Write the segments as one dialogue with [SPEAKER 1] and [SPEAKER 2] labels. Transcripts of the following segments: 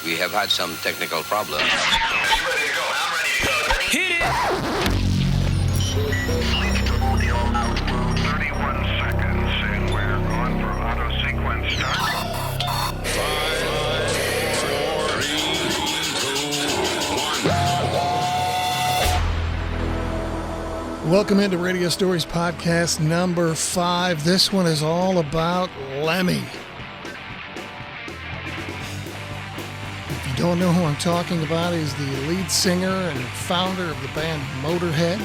[SPEAKER 1] We have had some technical problems.
[SPEAKER 2] Ready to go. I'm ready to go. Ready?
[SPEAKER 3] Hit it!
[SPEAKER 4] 31 seconds, and we're going for auto sequence start.
[SPEAKER 2] 5, 4, 3, 2, 1.
[SPEAKER 5] Welcome into Radio Stories Podcast number 5. This one is all about Lemmy. If you don't know who I'm talking about, he's the lead singer and founder of the band Motorhead,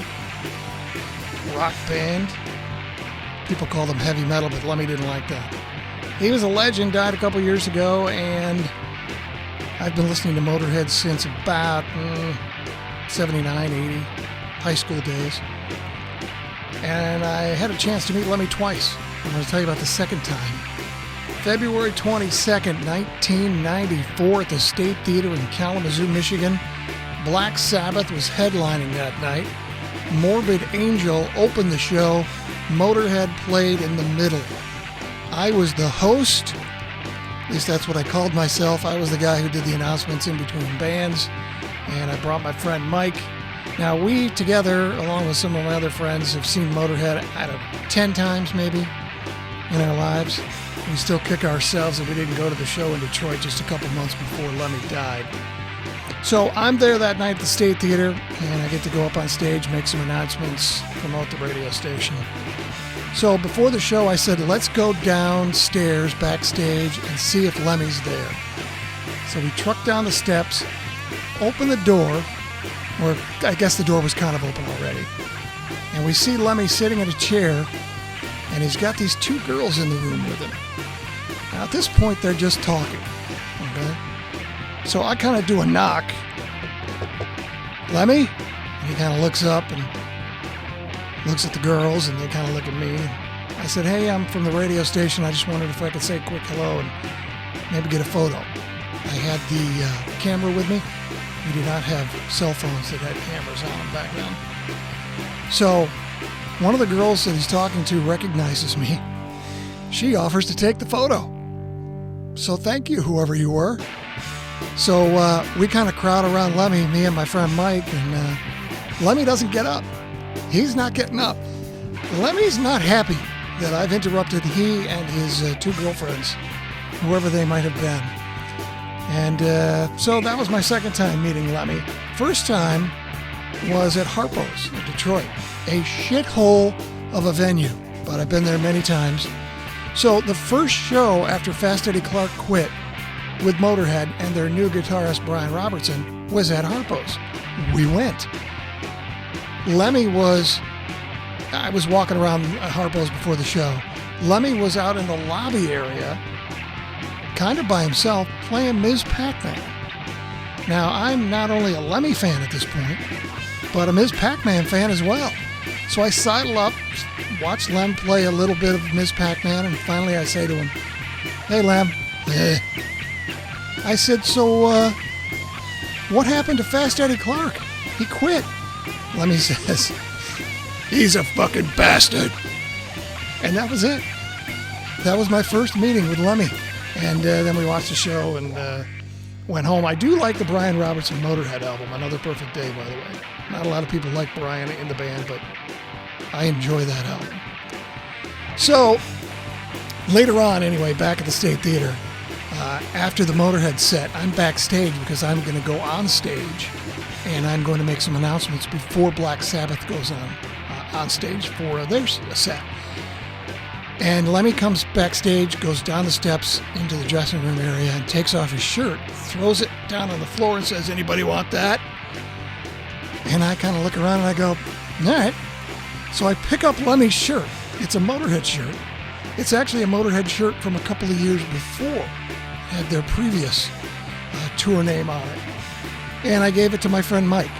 [SPEAKER 5] rock band. People call them heavy metal, but Lemmy didn't like that. He was a legend, died a couple years ago, and I've been listening to Motorhead since about 79, 80, high school days. And I had a chance to meet Lemmy twice. I'm going to tell you about the second time. February 22nd, 1994 at the State Theater in Kalamazoo, Michigan. Black Sabbath was headlining that night. Morbid Angel opened the show. Motorhead played in the middle. I was the host. At least that's what I called myself. I was the guy who did the announcements in between bands. And I brought my friend Mike. Now, we together, along with some of my other friends, have seen Motorhead, 10 times maybe in our lives. We still kick ourselves that we didn't go to the show in Detroit just a couple months before Lemmy died. So I'm there that night at the State Theater, and I get to go up on stage, make some announcements, promote the radio station. So before the show, I said, let's go downstairs, backstage, and see if Lemmy's there. So we trucked down the steps, opened the door, or I guess the door was kind of open already. And we see Lemmy sitting in a chair, and he's got these two girls in the room with him. Now at this point, they're just talking, okay? So I kind of do a knock. Lemmy? And he kind of looks up and looks at the girls, and they kind of look at me. I said, hey, I'm from the radio station. I just wondered if I could say a quick hello and maybe get a photo. I had the camera with me. We did not have cell phones that had cameras on them back then. So one of the girls that he's talking to recognizes me. She offers to take the photo. So thank you, whoever you were. So we kind of crowd around Lemmy, me and my friend Mike, and Lemmy doesn't get up. He's not getting up. Lemmy's not happy that I've interrupted he and his two girlfriends, whoever they might have been. And so that was my second time meeting Lemmy. First time was at Harpo's in Detroit, a shithole of a venue, but I've been there many times. So the first show after Fast Eddie Clarke quit with Motorhead and their new guitarist Brian Robertson was at Harpo's. We went. I was walking around Harpo's before the show. Lemmy was out in the lobby area, kind of by himself, playing Ms. Pac-Man. Now, I'm not only a Lemmy fan at this point, but a Ms. Pac-Man fan as well. So I sidle up, watch Lem play a little bit of Ms. Pac-Man, and finally I say to him, hey, Lem. I said, so, what happened to Fast Eddie Clarke? He quit. Lemmy says, he's a fucking bastard. And that was it. That was my first meeting with Lemmy. And then we watched the show and went home. I do like the Brian Robertson Motorhead album, Another Perfect Day, by the way. Not a lot of people like Brian in the band, but I enjoy that album. So, later on, anyway, back at the State Theater, after the Motorhead set, I'm backstage because I'm going to go on stage and I'm going to make some announcements before Black Sabbath goes on stage for their set. And Lemmy comes backstage, goes down the steps into the dressing room area and takes off his shirt, throws it down on the floor and says, anybody want that? And I kind of look around and I go, all right. So I pick up Lemmy's shirt. It's a Motorhead shirt. It's actually a Motorhead shirt from a couple of years before. It had their previous tour name on it. And I gave it to my friend Mike.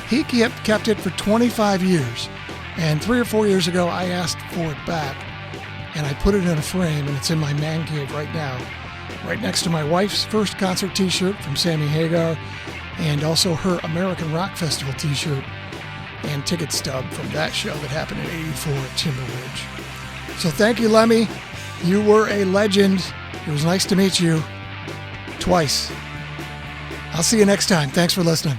[SPEAKER 5] He kept it for 25 years. And 3 or 4 years ago, I asked for it back. And I put it in a frame, and it's in my man cave right now. Right next to my wife's first concert t-shirt from Sammy Hagar, and also her American Rock Festival t-shirt and ticket stub from that show that happened in '84 at Timber Ridge. So thank you, Lemmy. You were a legend. It was nice to meet you. twice. I'll see you next time. Thanks for listening.